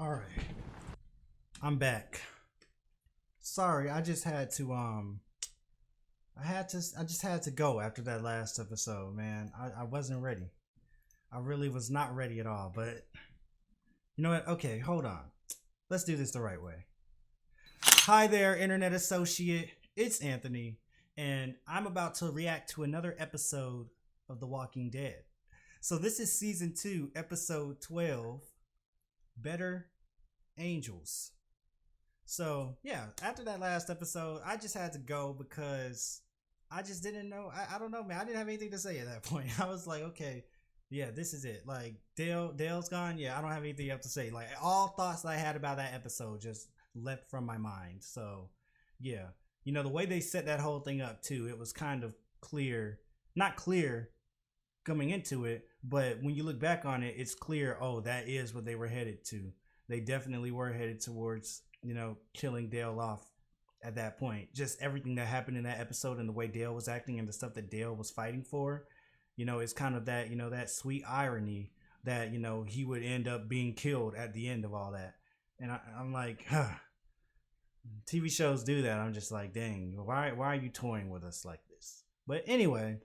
All right, I'm back. Sorry, I just had to go after that last episode, man. I wasn't ready. I really was not ready at all. But you know what? Okay, hold on. Let's do this the right way. Hi there, internet associate. It's Anthony, and I'm about to react to another episode of The Walking Dead. So this is season 2, episode 12, Better Angels. So yeah, after that last episode, I just had to go because I just didn't know. I don't know, man. I didn't have anything to say at that point. I was like, okay, yeah, this is it. Like Dale's gone. Yeah, I don't have anything else to say. Like all thoughts that I had about that episode just left from my mind. So yeah, the way they set that whole thing up too, it was kind of clear, not clear coming into it, but when you look back on it, it's clear. Oh, that is what they were headed to. They definitely were headed towards killing Dale off at that point. Just everything that happened in that episode and the way Dale was acting and the stuff that Dale was fighting for, it's kind of that, that sweet irony that, he would end up being killed at the end of all that. And I'm like, huh. TV shows do that. I'm just like, dang, why are you toying with us like this? But anyway,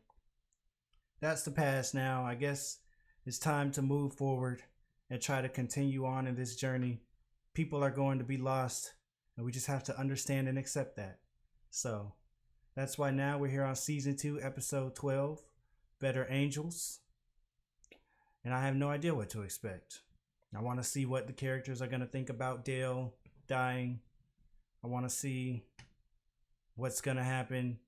that's the past now. I guess it's time to move forward and try to continue on in this journey. People are going to be lost, and we just have to understand and accept that. So that's why now we're here on season 2, episode 12, Better Angels. And I have no idea what to expect. I want to see what the characters are going to think about Dale dying. I want to see what's going to happen.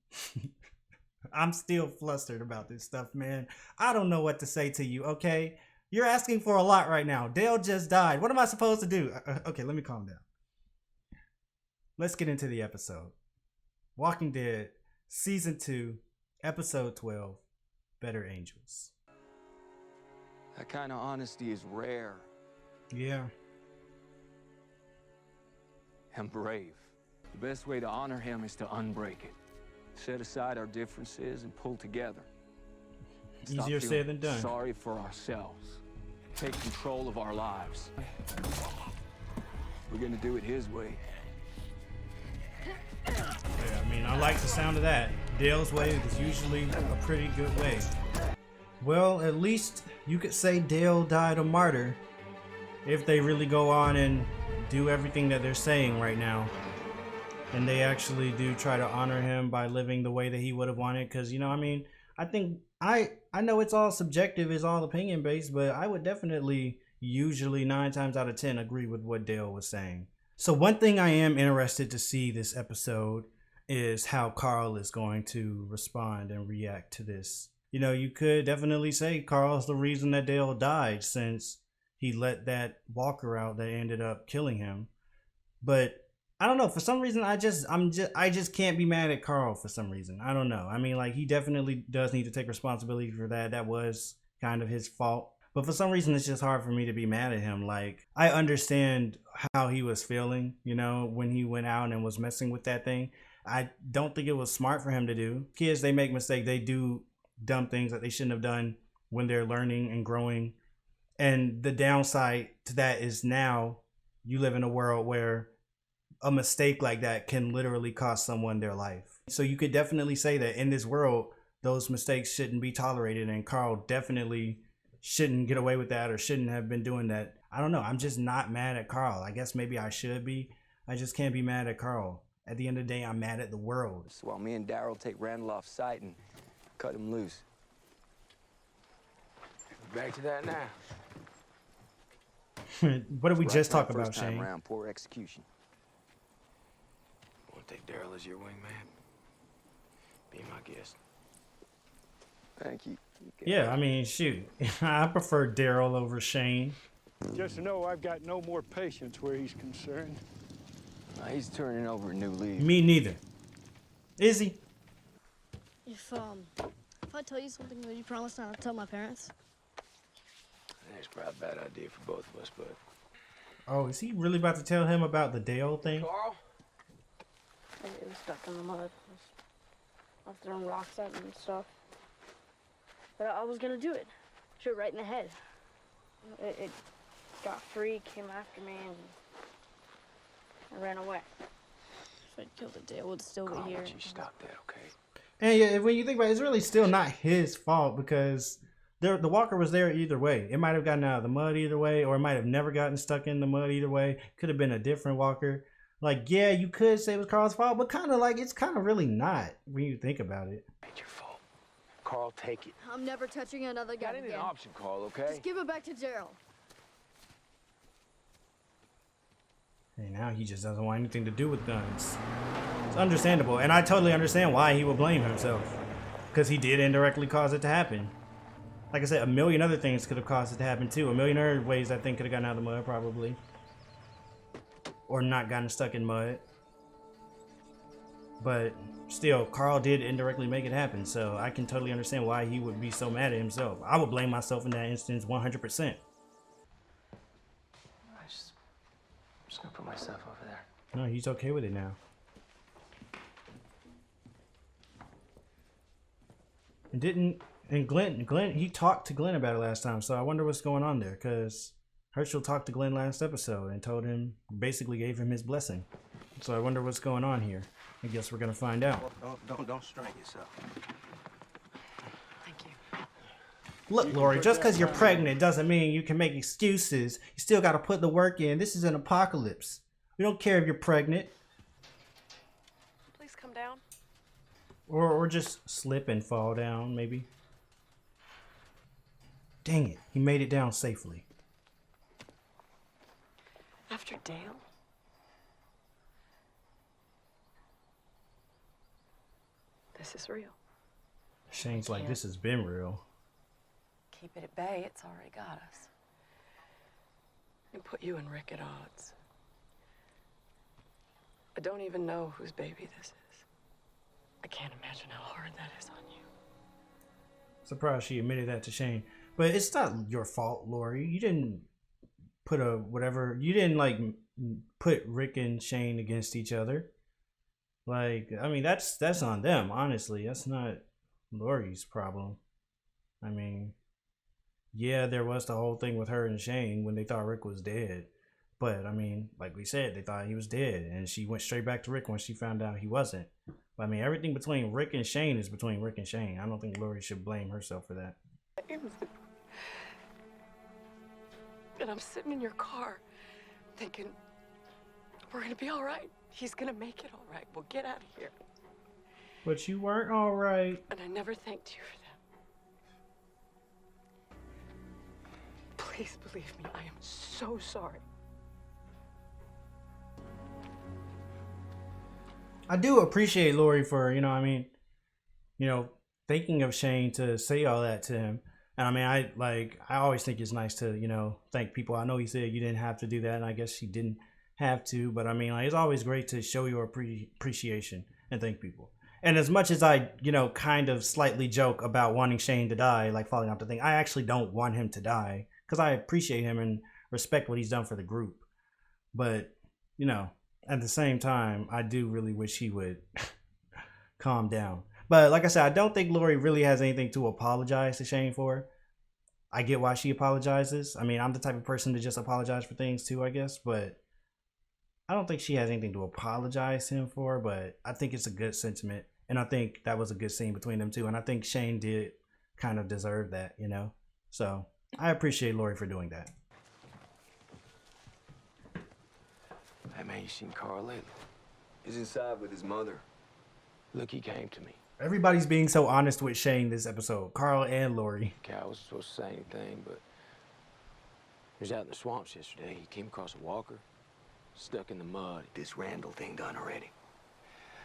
I'm still flustered about this stuff, man. I don't know what to say to you, okay? You're asking for a lot right now. Dale just died. What am I supposed to do? Okay, let me calm down. Let's get into the episode. Walking Dead, Season 2, Episode 12, Better Angels. That kind of honesty is rare. Yeah. And brave. The best way to honor him is to unbreak it. Set aside our differences and pull together. Stop Easier said than done. Sorry for ourselves. Take control of our lives. We're gonna do it his way. Yeah, I mean, I like the sound of that. Dale's way is usually a pretty good way. Well, at least you could say Dale died a martyr if they really go on and do everything that they're saying right now. And they actually do try to honor him by living the way that he would have wanted. Because, I think I know it's all subjective, it's all opinion based, but I would definitely usually 9 times out of 10 agree with what Dale was saying. So one thing I am interested to see this episode is how Carl is going to respond and react to this. You could definitely say Carl's the reason that Dale died, since he let that walker out that ended up killing him. But I don't know, for some reason I just can't be mad at Carl for some reason. I don't know. I mean, like, he definitely does need to take responsibility for that. That was kind of his fault. But for some reason it's just hard for me to be mad at him. Like, I understand how he was feeling, when he went out and was messing with that thing. I don't think it was smart for him to do. Kids, they make mistakes. They do dumb things that they shouldn't have done when they're learning and growing. And the downside to that is now you live in a world where a mistake like that can literally cost someone their life. So you could definitely say that in this world, those mistakes shouldn't be tolerated, and Carl definitely shouldn't get away with that or shouldn't have been doing that. I don't know. I'm just not mad at Carl. I guess maybe I should be. I just can't be mad at Carl. At the end of the day, I'm mad at the world. So while me and Daryl take Randall off site and cut him loose. Back to that now. What did we just talk about, first time Shane? around, poor execution. Want to take Daryl as your wingman? Be my guest. Thank you. Yeah, I mean, shoot. I prefer Daryl over Shane. Just to know I've got no more patience where he's concerned. He's turning over a new leaf. Me neither. Is he? If I tell you something, will you promise not to tell my parents? I think it's probably a bad idea for both of us, but... Oh, is he really about to tell him about the Dale thing? Carl? It was stuck in the mud. I was throwing rocks at him and stuff. But I was gonna do it. Shoot right in the head. It got free, came after me, and I ran away. If I'd killed it, Dale would still be Carl, here. would you stop that, okay? And yeah, when you think about it, it's really still not his fault because the walker was there either way. It might have gotten out of the mud either way, or it might have never gotten stuck in the mud either way. Could have been a different walker. Like, yeah, you could say it was Carl's fault, but kind of like it's kind of really not when you think about it. It's your fault. Carl, take it. I'm never touching another gun That ain't again. an option, Carl, okay? Just give it back to Daryl. And now he just doesn't want anything to do with guns. It's understandable, and I totally understand why he would blame himself, because he did indirectly cause it to happen. Like I said, a million other things could have caused it to happen too. A million other ways I think could have gotten out of the mud probably, or not gotten stuck in mud. But still, Carl did indirectly make it happen, so I can totally understand why he would be so mad at himself. I would blame myself in that instance 100%. I'm just gonna put myself over there. No, he's okay with it now. And Glenn, he talked to Glenn about it last time, so I wonder what's going on there, because Herschel talked to Glenn last episode and told him, basically gave him his blessing. So I wonder what's going on here. I guess we're gonna find out. Don't strain yourself. Thank you. Look, Lori, just because you're pregnant doesn't mean you can make excuses. You still gotta put the work in. This is an apocalypse. We don't care if you're pregnant. Please come down. Or just slip and fall down, maybe. Dang it, he made it down safely. After Dale? This is real. Shane's like, this has been real. Keep it at bay, it's already got us. And put you and Rick at odds. I don't even know whose baby this is. I can't imagine how hard that is on you. Surprised she admitted that to Shane. But it's not your fault, Lori. You didn't put you didn't like put Rick and Shane against each other. Like, I mean, that's on them, honestly. That's not Lori's problem. I mean, yeah, there was the whole thing with her and Shane when they thought Rick was dead. But, I mean, like we said, they thought he was dead. And she went straight back to Rick when she found out he wasn't. But, I mean, everything between Rick and Shane is between Rick and Shane. I don't think Lori should blame herself for that. And I'm sitting in your car thinking, we're gonna be all right. He's gonna make it all right. We'll get out of here. But you weren't all right. And I never thanked you for that. Please believe me, I am so sorry. I do appreciate Lori for, thinking of Shane to say all that to him. And I mean, I always think it's nice to, thank people. I know he said you didn't have to do that, and I guess she didn't have to, but I mean, like, it's always great to show your appreciation and thank people. And as much as I, kind of slightly joke about wanting Shane to die, like falling off the thing, I actually don't want him to die because I appreciate him and respect what he's done for the group. But, at the same time, I do really wish he would calm down. But like I said, I don't think Lori really has anything to apologize to Shane for. I get why she apologizes. I mean, I'm the type of person to just apologize for things too, I guess. But I don't think she has anything to apologize to him for. But I think it's a good sentiment. And I think that was a good scene between them two. And I think Shane did kind of deserve that, So I appreciate Lori for doing that. Hey, man, you seen Carl lately? He's inside with his mother. Look, he came to me. Everybody's being so honest with Shane this episode. Carl and Lori. Okay, I wasn't supposed to say anything, but he was out in the swamps yesterday. He came across a walker, stuck in the mud. This Randall thing done already.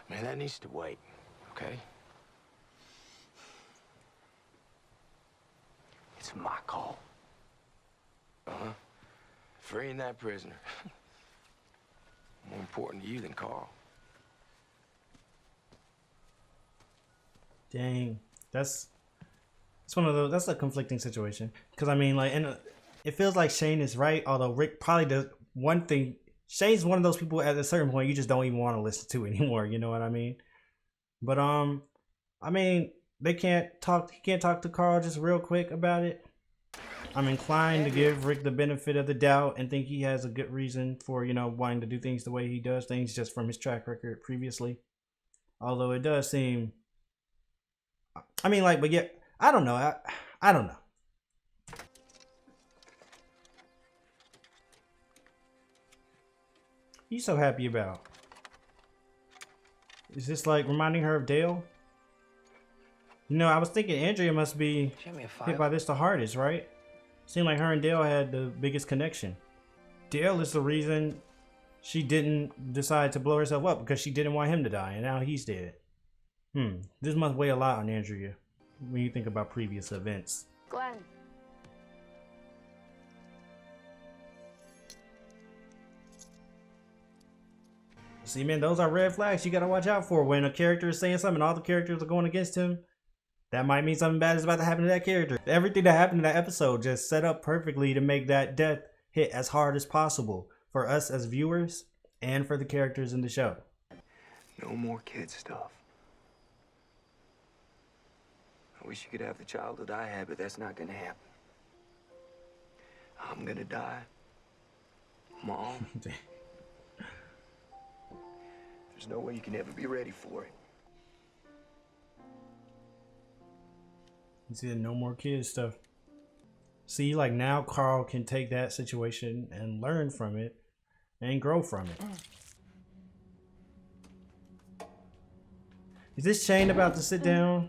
Man, that needs to wait, okay? It's my call. Uh-huh. Freeing that prisoner. More important to you than Carl. Dang, it's one of those. That's a conflicting situation because I mean, like, and it feels like Shane is right. Although Rick probably does one thing. Shane's one of those people at a certain point you just don't even want to listen to anymore. You know what I mean? But I mean, they can't talk. He can't talk to Carl just real quick about it. I'm inclined to give Rick the benefit of the doubt and think he has a good reason for, you know, wanting to do things the way he does things just from his track record previously. Although it does seem, I mean, like, but yeah, I don't know. I don't know. You so happy about? Is this like reminding her of Dale? You know, I was thinking Andrea must be hit by this the hardest, right? Seemed like her and Dale had the biggest connection. Dale is the reason she didn't decide to blow herself up because she didn't want him to die, and now he's dead. This must weigh a lot on Andrea when you think about previous events. Glenn. See, man, those are red flags you gotta watch out for. When a character is saying something and all the characters are going against him, that might mean something bad is about to happen to that character. Everything that happened in that episode just set up perfectly to make that death hit as hard as possible for us as viewers and for the characters in the show. No more kid stuff. I wish you could have the childhood I had, but that's not gonna happen. I'm gonna die. Mom. There's no way you can ever be ready for it. You see the no more kids stuff. See, like now Carl can take that situation and learn from it and grow from it. Is this Shane about to sit down?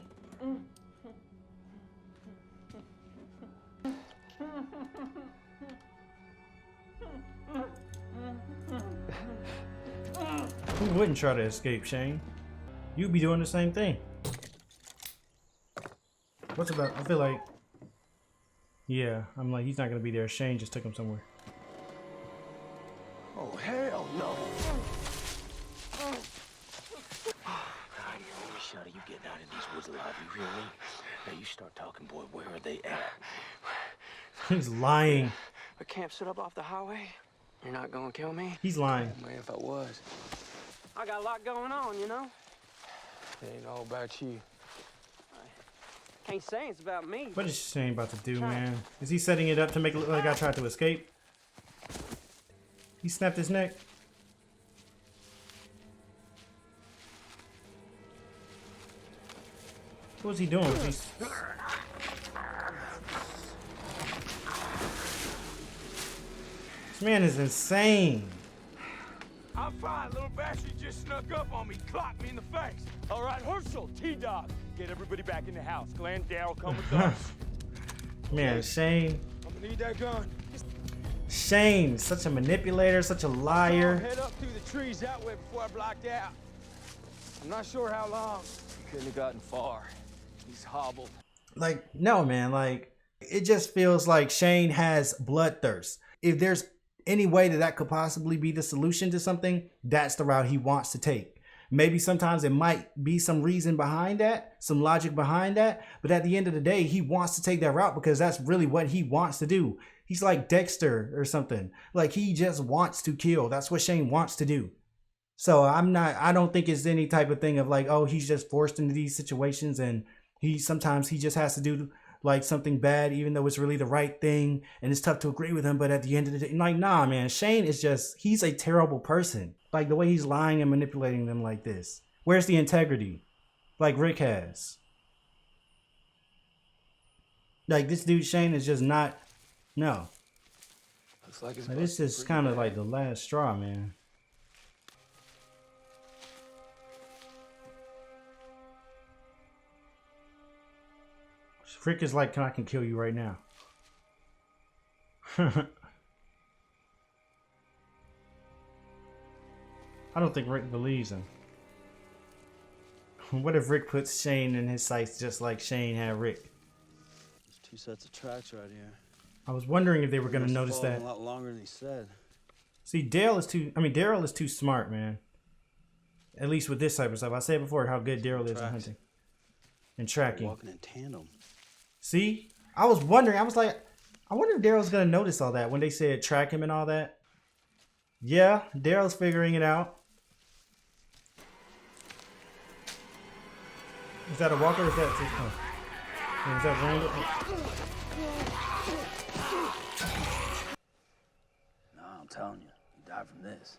Who wouldn't try to escape, Shane? You'd be doing the same thing. What's about? I feel like, yeah, I'm like, he's not gonna be there. Shane just took him somewhere. Oh, hell no. Shudder, you getting out of these woods alive, you really? Now you start talking, boy, where are they at? He's lying. A camp set up off the highway? You're not gonna kill me? He's lying. Man, if I was. I got a lot going on, you know? It ain't all about you. Can't say it's about me. What is Shane about to do, man? Is he setting it up to make it look like I tried to escape? He snapped his neck. What was he doing? This man is insane. I'm fine. Little bastard just snuck up on me, clocked me in the face. All right, Herschel, T-Dog, get everybody back in the house. Glenn, Darryl, come with us. Man, Shane. I'm gonna need that gun. Shane, such a manipulator, such a liar. Head up through the trees that way before I blocked out. I'm not sure how long. He couldn't have gotten far. He's hobbled. Like, no, man. Like, it just feels like Shane has bloodthirst. If there's any way that could possibly be the solution to something, that's the route he wants to take. Maybe sometimes it might be some reason behind that, some logic behind that, but at the end of the day, he wants to take that route because that's really what he wants to do. He's like Dexter or something. Like, he just wants to kill. That's what Shane wants to do. So I don't think it's any type of thing of like, oh, he's just forced into these situations and sometimes he just has to do like something bad, even though it's really the right thing, and it's tough to agree with him. But at the end of the day, like, nah, man, Shane is he's a terrible person. Like, the way he's lying and manipulating them like this. Where's the integrity? Like Rick has. Like, this dude, Shane, is just not, no. Looks like Like, this is kind of like the last straw, man. Rick is like, I can kill you right now. I don't think Rick believes him. What if Rick puts Shane in his sights just like Shane had Rick? There's 2 sets of tracks right here. I was wondering if they were going to notice that. A lot longer than he said. See, Daryl is too smart, man. At least with this type of stuff. I said before how good Daryl is at hunting and tracking. Walking in tandem. See, I was wondering. I was like, I wonder if Daryl's gonna notice all that when they said track him and all that. Yeah, Daryl's figuring it out. Is that a walker or is that Randall? telling you, he died from this.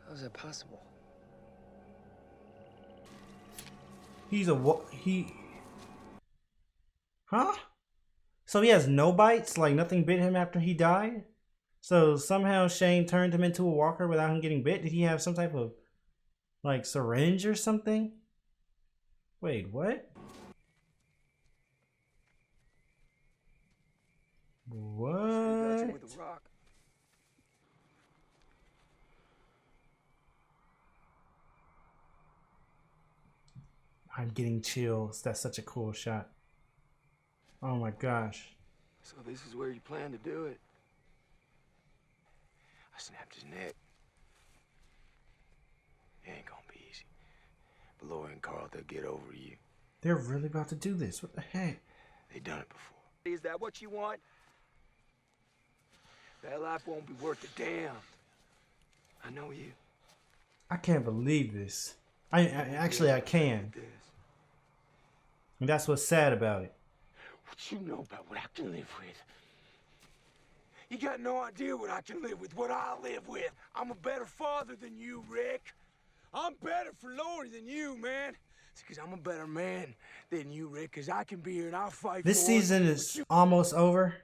How is that possible? Huh? So he has no bites? Like nothing bit him after he died? So somehow Shane turned him into a walker without him getting bit? Did he have some type of like syringe or something? Wait, what? What? With a rock. I'm getting chills. That's such a cool shot. Oh my gosh. So this is where you plan to do it? I snapped his neck. It ain't gonna be easy. But Lori and Carl, they'll get over you. They're really about to do this. What the heck? They done it before. Is that what you want? That life won't be worth a damn. I know you. I can't believe this. I actually I can. And that's what's sad about it. What you know about what I can live with? You got no idea what I can live with, what I live with. I'm a better father than you, Rick. I'm better for Lori than you, man. It's because I'm a better man than you, Rick, because I can be here and I'll fight This for season it. is almost over.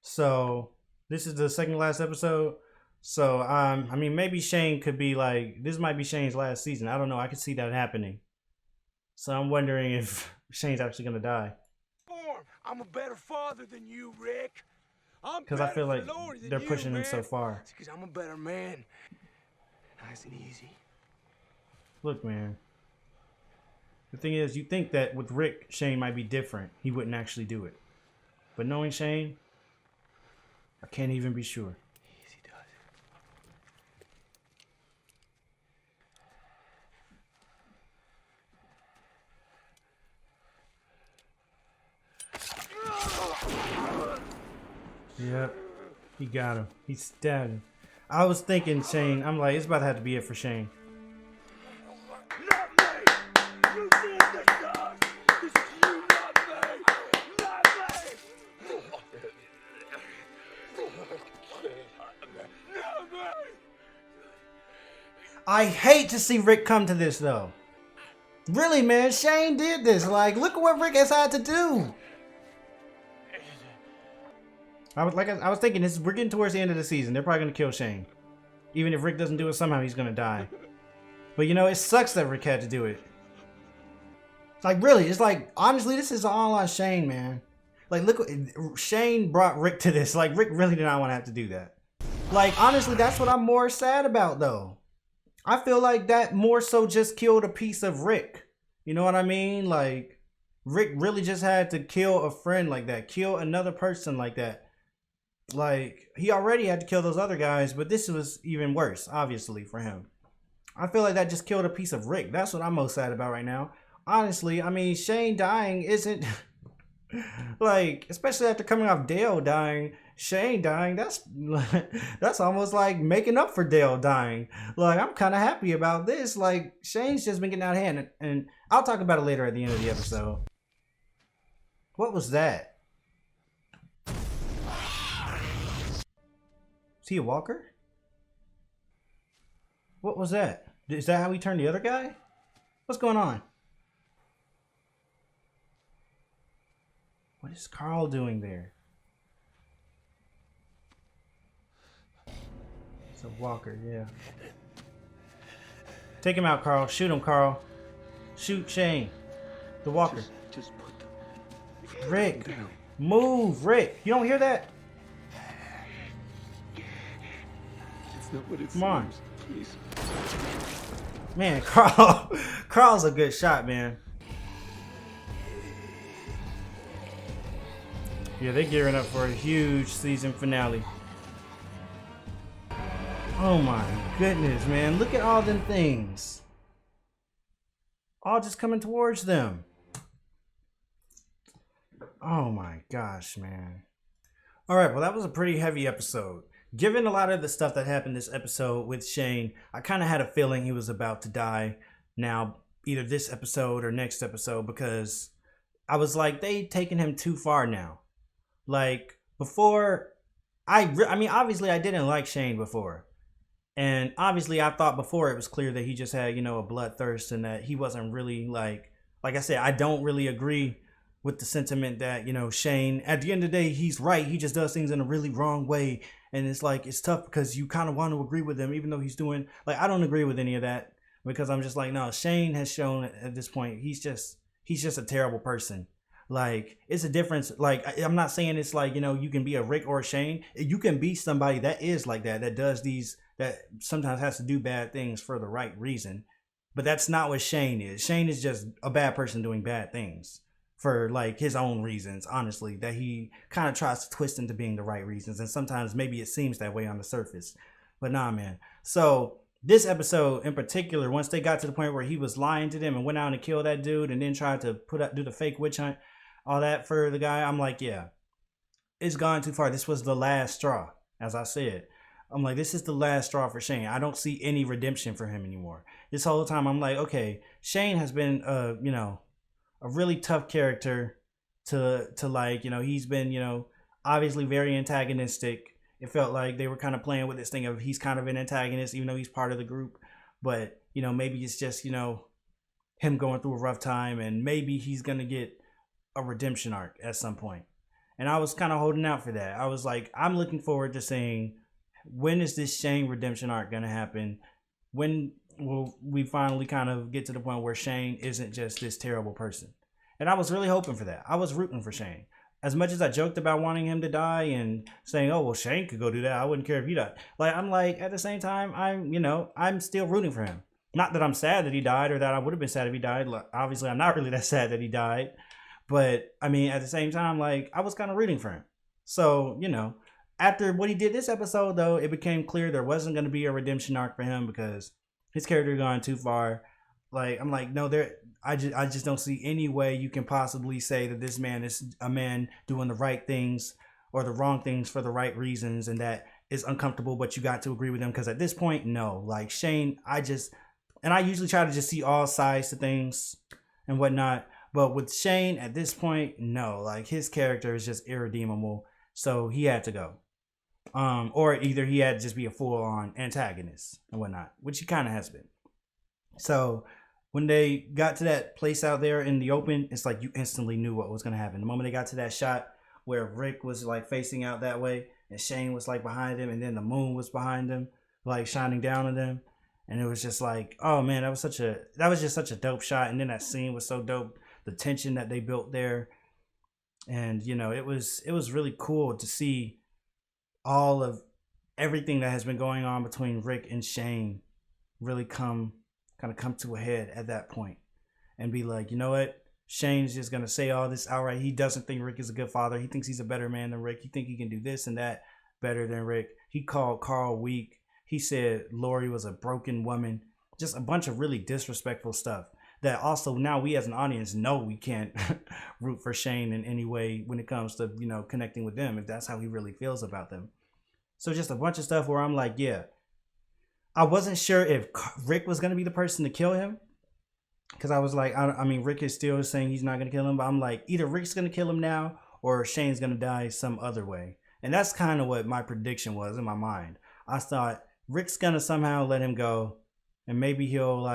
So this is the second to last episode. So I mean maybe Shane could be like, this might be Shane's last season. I don't know. I could see that happening. So I'm wondering if Shane's actually gonna die. I'm a better father than you, Rick. Because I feel like they're pushing him so far. Because I'm a better man. Nice and easy. Look, man. The thing is, you think that with Rick, Shane might be different. He wouldn't actually do it. But knowing Shane, I can't even be sure. Easy does it. Yep. He got him. He stabbed him. I was thinking Shane. I'm like, it's about to have to be it for Shane. Not me! You did this to us! This is you, not me! Not me! Not me! I hate to see Rick come to this, though. Really, man. Shane did this. Like, look at what Rick has had to do. I was thinking this. We're getting towards the end of the season. They're probably gonna kill Shane, even if Rick doesn't do it. Somehow he's gonna die. But you know, it sucks that Rick had to do it. Like really, it's like honestly, this is all on Shane, man. Like look, Shane brought Rick to this. Like Rick really did not want to have to do that. Like honestly, that's what I'm more sad about, though. I feel like that more so just killed a piece of Rick. You know what I mean? Like Rick really just had to kill a friend like that, kill another person like that. Like, he already had to kill those other guys, but this was even worse, obviously, for him. I feel like that just killed a piece of Rick. That's what I'm most sad about right now. Honestly, I mean, Shane dying isn't... like, especially after coming off Dale dying, Shane dying, that's almost like making up for Dale dying. Like, I'm kind of happy about this. Like, Shane's just been getting out of hand, and I'll talk about it later at the end of the episode. What was that? Is he a walker? What was that? Is that how he turned the other guy? What's going on? What is Carl doing there? It's a walker, yeah. Take him out, Carl. Shoot him, Carl. Shoot Shane. The walker. Just put the Rick. down. Move, Rick. You don't hear that? It's not what it Come on. seems. Please. Man, Carl's a good shot, man. Yeah, they're gearing up for a huge season finale. Oh my goodness, man. Look at all them things. All just coming towards them. Oh my gosh, man. All right, well, that was a pretty heavy episode. Given a lot of the stuff that happened this episode with Shane, I kind of had a feeling he was about to die now, either this episode or next episode, because I was like, they taking him too far now. Like, before I mean, obviously, I didn't like Shane before, and obviously, I thought before it was clear that he just had, a bloodthirst, and that he wasn't really like I said, I don't really agree with the sentiment that Shane. At the end of the day, he's right. He just does things in a really wrong way, and it's like it's tough because you kind of want to agree with him, even though he's doing I don't agree with any of that because I'm just like, no, Shane has shown at this point he's just a terrible person. Like, it's a difference. Like, I'm not saying it's like, you can be a Rick or a Shane. You can be somebody that is like that does these, that sometimes has to do bad things for the right reason. But that's not what Shane is. Shane is just a bad person doing bad things for his own reasons, honestly, that he kind of tries to twist into being the right reasons. And sometimes maybe it seems that way on the surface. But nah, man. So this episode in particular, once they got to the point where he was lying to them and went out and killed that dude and then tried to do the fake witch hunt, all that for the guy, I'm like, yeah, it's gone too far. This was the last straw, as I said. I'm like, this is the last straw for Shane. I don't see any redemption for him anymore. This whole time, I'm like, okay, Shane has been, a really tough character to he's been, obviously very antagonistic. It felt like they were kind of playing with this thing of he's kind of an antagonist, even though he's part of the group. But, maybe it's just, him going through a rough time, and maybe he's going to get a redemption arc at some point. And I was kind of holding out for that. I was like, I'm looking forward to seeing, when is this Shane redemption arc going to happen? When will we finally kind of get to the point where Shane isn't just this terrible person? And I was really hoping for that. I was rooting for Shane. As much as I joked about wanting him to die and saying, oh, well, Shane could go do that, I wouldn't care if you died. I'm like, at the same time, I'm still rooting for him. Not that I'm sad that he died, or that I would have been sad if he died. Obviously, I'm not really that sad that he died. But, I mean, at the same time, I was kind of rooting for him. So, after what he did this episode, though, it became clear there wasn't going to be a redemption arc for him because his character had gone too far. I'm like, no, I just don't see any way you can possibly say that this man is a man doing the right things or the wrong things for the right reasons, and that is uncomfortable, but you got to agree with him. Because at this point, no. Shane, I usually try to just see all sides to things and whatnot. But with Shane, at this point, no. His character is just irredeemable. So he had to go. Or either he had to just be a full-on antagonist and whatnot, which he kind of has been. So when they got to that place out there in the open, it's like you instantly knew what was going to happen. The moment they got to that shot where Rick was facing out that way and Shane was behind him, and then the moon was behind him, shining down on them. And it was just oh man, that was just such a dope shot. And then that scene was so dope. The tension that they built there. And, it was really cool to see all of everything that has been going on between Rick and Shane really come to a head at that point. And be like, you know what? Shane's just going to say all this outright. He doesn't think Rick is a good father. He thinks he's a better man than Rick. He thinks he can do this and that better than Rick. He called Carl weak. He said Lori was a broken woman. Just a bunch of really disrespectful stuff. That also now we as an audience know we can't root for Shane in any way when it comes to, connecting with them, if that's how he really feels about them. So just a bunch of stuff where I'm like, yeah, I wasn't sure if Rick was going to be the person to kill him. Because I was like, I mean, Rick is still saying he's not going to kill him. But I'm like, either Rick's going to kill him now or Shane's going to die some other way. And that's kind of what my prediction was in my mind. I thought Rick's going to somehow let him go. And maybe he'll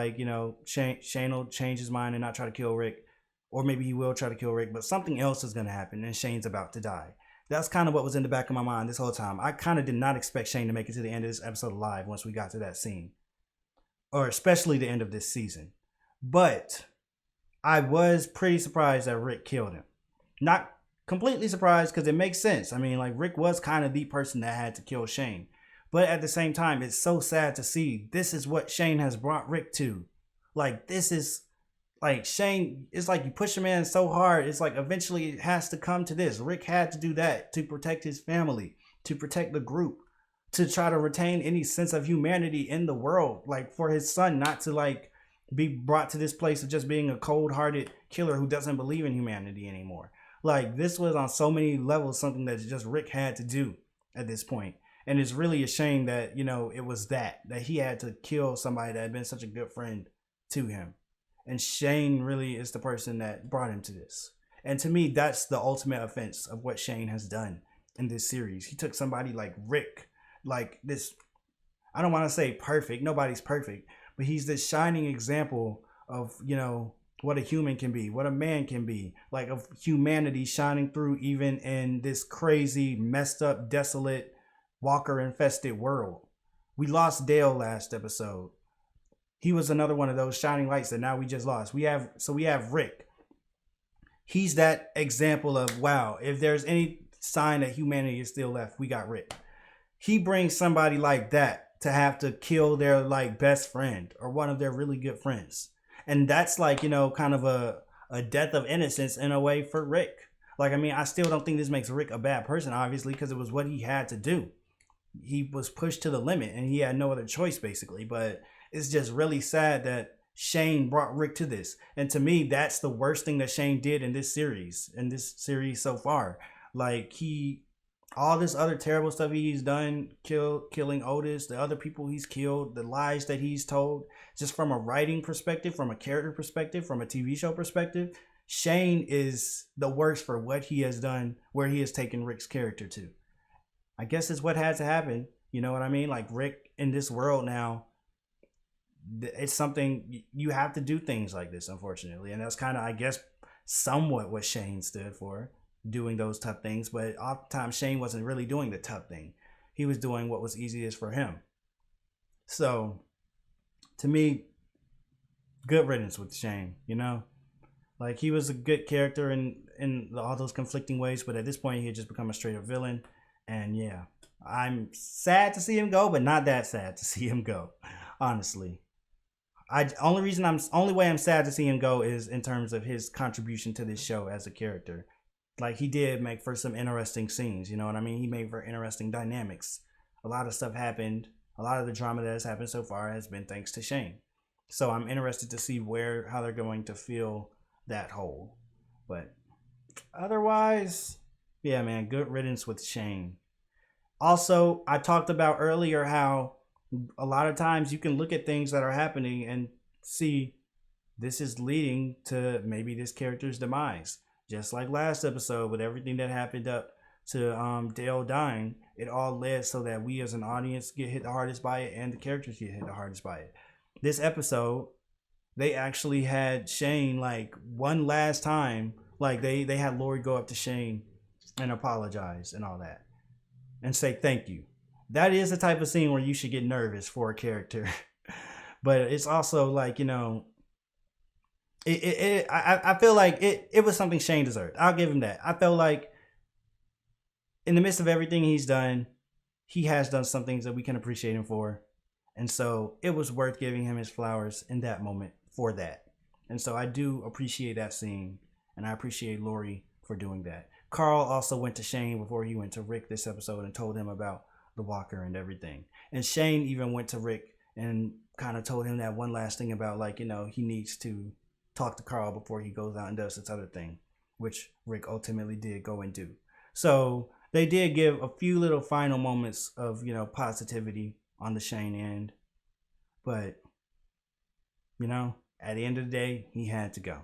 Shane will change his mind and not try to kill Rick. Or maybe he will try to kill Rick, but something else is going to happen and Shane's about to die. That's kind of what was in the back of my mind this whole time. I kind of did not expect Shane to make it to the end of this episode alive once we got to that scene. Or especially the end of this season. But I was pretty surprised that Rick killed him. Not completely surprised because it makes sense. I mean, Rick was kind of the person that had to kill Shane. But at the same time, it's so sad to see this is what Shane has brought Rick to. This is Shane, it's you push a man so hard. It's eventually it has to come to this. Rick had to do that to protect his family, to protect the group, to try to retain any sense of humanity in the world. For his son not to be brought to this place of just being a cold-hearted killer who doesn't believe in humanity anymore. This was on so many levels something that just Rick had to do at this point. And it's really a shame that, it was that he had to kill somebody that had been such a good friend to him. And Shane really is the person that brought him to this. And to me, that's the ultimate offense of what Shane has done in this series. He took somebody like Rick, like this, I don't want to say perfect, nobody's perfect, but he's this shining example of, you know, what a human can be, what a man can be, like of humanity shining through even in this crazy, messed up, desolate, walker infested world. We lost Dale last episode. He was another one of those shining lights that now we just lost. We have Rick. He's that example of, wow, if there's any sign that humanity is still left, we got Rick. He brings somebody like that to have to kill their like best friend or one of their really good friends. And that's like, you know, kind of a death of innocence in a way for Rick. Like, I mean, I still don't think this makes Rick a bad person, obviously, because it was what he had to do. He was pushed to the limit and he had no other choice, basically. But it's just really sad that Shane brought Rick to this. And to me, that's the worst thing that Shane did in this series so far. Like, all this other terrible stuff he's done, killing Otis, the other people he's killed, the lies that he's told, just from a writing perspective, from a character perspective, from a TV show perspective, Shane is the worst for what he has done, where he has taken Rick's character to. I guess it's what had to happen. You know what I mean? Like, Rick in this world now, it's something, you have to do things like this, unfortunately. And that's kind of, I guess, somewhat what Shane stood for, doing those tough things. But oftentimes Shane wasn't really doing the tough thing. He was doing what was easiest for him. So to me, good riddance with Shane, you know? Like, he was a good character in all those conflicting ways, but at this point he had just become a straight up villain. And yeah, I'm sad to see him go, but not that sad to see him go, honestly. Only way I'm sad to see him go is in terms of his contribution to this show as a character. Like, he did make for some interesting scenes, you know what I mean? He made for interesting dynamics. A lot of stuff happened. A lot of the drama that has happened so far has been thanks to Shane. So I'm interested to see how they're going to fill that hole. But otherwise, yeah, man, good riddance with Shane. Also, I talked about earlier how a lot of times you can look at things that are happening and see this is leading to maybe this character's demise. Just like last episode with everything that happened up to Dale dying, it all led so that we as an audience get hit the hardest by it and the characters get hit the hardest by it. This episode, they actually had Shane, like, one last time, like they had Lori go up to Shane and apologize and all that and say thank you. That is the type of scene where you should get nervous for a character. But it's also like, you know, I feel like it was something Shane deserved. I'll give him that. I felt like in the midst of everything he's done, he has done some things that we can appreciate him for. And so it was worth giving him his flowers in that moment for that. And so I do appreciate that scene. And I appreciate Lori for doing that. Carl also went to Shane before he went to Rick this episode and told him about the walker and everything. And Shane even went to Rick and kind of told him that one last thing about, like, you know, he needs to talk to Carl before he goes out and does this other thing, which Rick ultimately did go and do. So they did give a few little final moments of, you know, positivity on the Shane end. But, you know, at the end of the day, he had to go.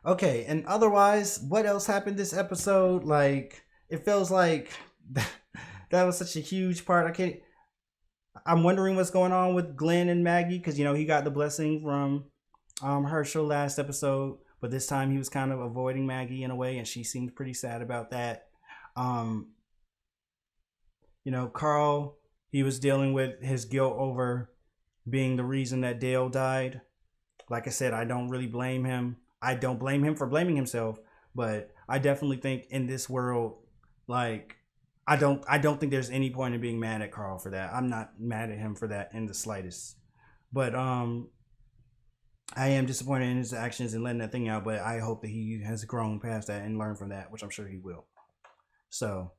Okay, and otherwise, what else happened this episode? Like, it feels like that was such a huge part. I'm wondering what's going on with Glenn and Maggie, because, you know, he got the blessing from Herschel last episode, but this time he was kind of avoiding Maggie in a way, and she seemed pretty sad about that. You know, Carl, he was dealing with his guilt over being the reason that Dale died. Like I said, I don't really blame him. I don't blame him for blaming himself, but I definitely think in this world, like, I don't think there's any point in being mad at Carl for that. I'm not mad at him for that in the slightest. But I am disappointed in his actions and letting that thing out, but I hope that he has grown past that and learned from that, which I'm sure he will. So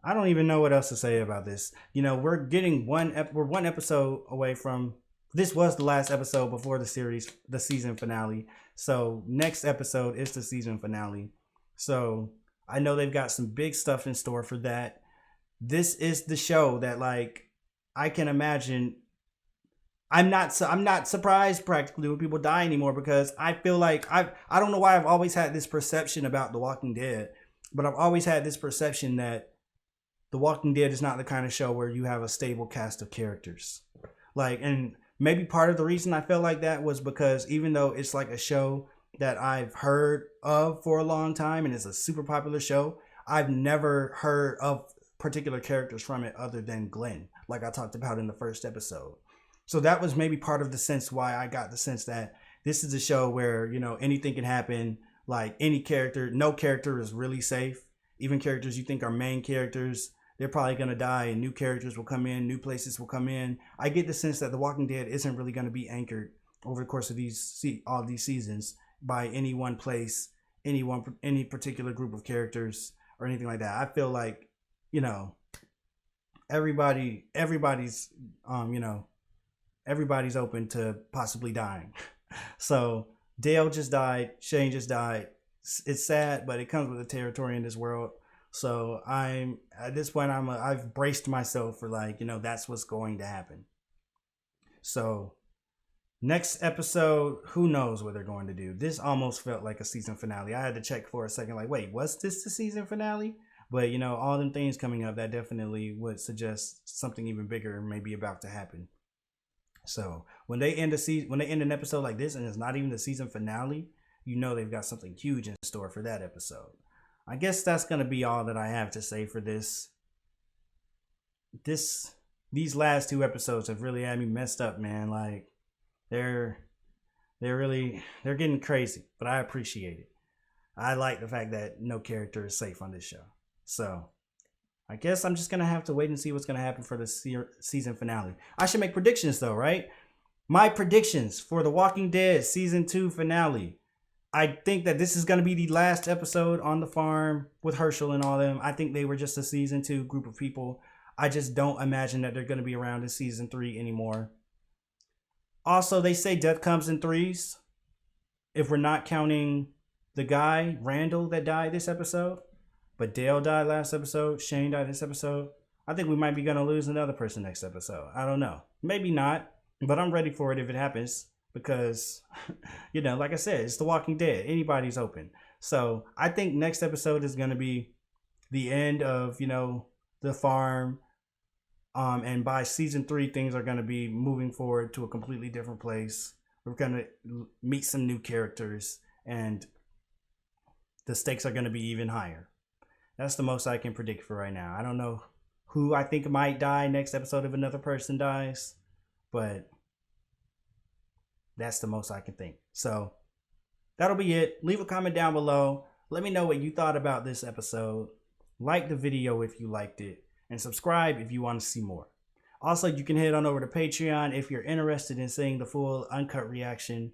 I don't even know what else to say about this. You know, we're one episode away from, this was the last episode before the season finale. So next episode is the season finale. So I know they've got some big stuff in store for that. This is the show that, like, I can imagine. I'm not surprised practically when people die anymore, because I feel like I don't know why I've always had this perception about The Walking Dead But I've always had this perception that The Walking Dead is not the kind of show where you have a stable cast of characters. Like, and maybe part of the reason I felt like that was because even though it's like a show that I've heard of for a long time and it's a super popular show, I've never heard of particular characters from it other than Glenn, like I talked about in the first episode. So that was maybe part of the sense why I got the sense that this is a show where, you know, anything can happen. Like any character, no character is really safe. Even characters you think are main characters, they're probably going to die and new characters will come in, new places will come in. I get the sense that The Walking Dead isn't really going to be anchored over the course of all these seasons by any one place, any particular group of characters or anything like that. I feel like, you know, everybody's open to possibly dying. So Dale just died. Shane just died. It's sad, but it comes with the territory in this world. So at this point, I've braced myself for, like, you know, that's what's going to happen. So next episode, who knows what they're going to do. This almost felt like a season finale. I had to check for a second, like, wait, was this the season finale? But, you know, all them things coming up, that definitely would suggest something even bigger may be about to happen. So when they end an episode like this and it's not even the season finale, you know they've got something huge in store for that episode. I guess that's gonna be all that I have to say for this. These last 2 episodes have really had me messed up, man. Like they're getting crazy, but I appreciate it. I like the fact that no character is safe on this show. So I guess I'm just going to have to wait and see what's going to happen for the season finale. I should make predictions though, right? My predictions for The Walking Dead season 2 finale. I think that this is going to be the last episode on the farm with Herschel and all them. I think they were just a season 2 group of people. I just don't imagine that they're going to be around in season 3 anymore. Also, they say death comes in threes. If we're not counting the guy, Randall, that died this episode. But Dale died last episode. Shane died this episode. I think we might be going to lose another person next episode. I don't know. Maybe not. But I'm ready for it if it happens. Because, you know, like I said, it's The Walking Dead. Anybody's open. So I think next episode is going to be the end of, you know, the farm. And by season 3, things are going to be moving forward to a completely different place. We're going to meet some new characters. And the stakes are going to be even higher. That's the most I can predict for right now. I don't know who I think might die next episode if another person dies, but that's the most I can think. So that'll be it. Leave a comment down below. Let me know what you thought about this episode. Like the video if you liked it, and subscribe if you want to see more. Also, you can head on over to Patreon if you're interested in seeing the full uncut reaction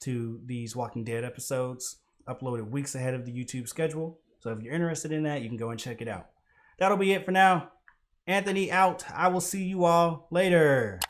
to these Walking Dead episodes, uploaded weeks ahead of the YouTube schedule. So if you're interested in that, you can go and check it out. That'll be it for now. Anthony out. I will see you all later.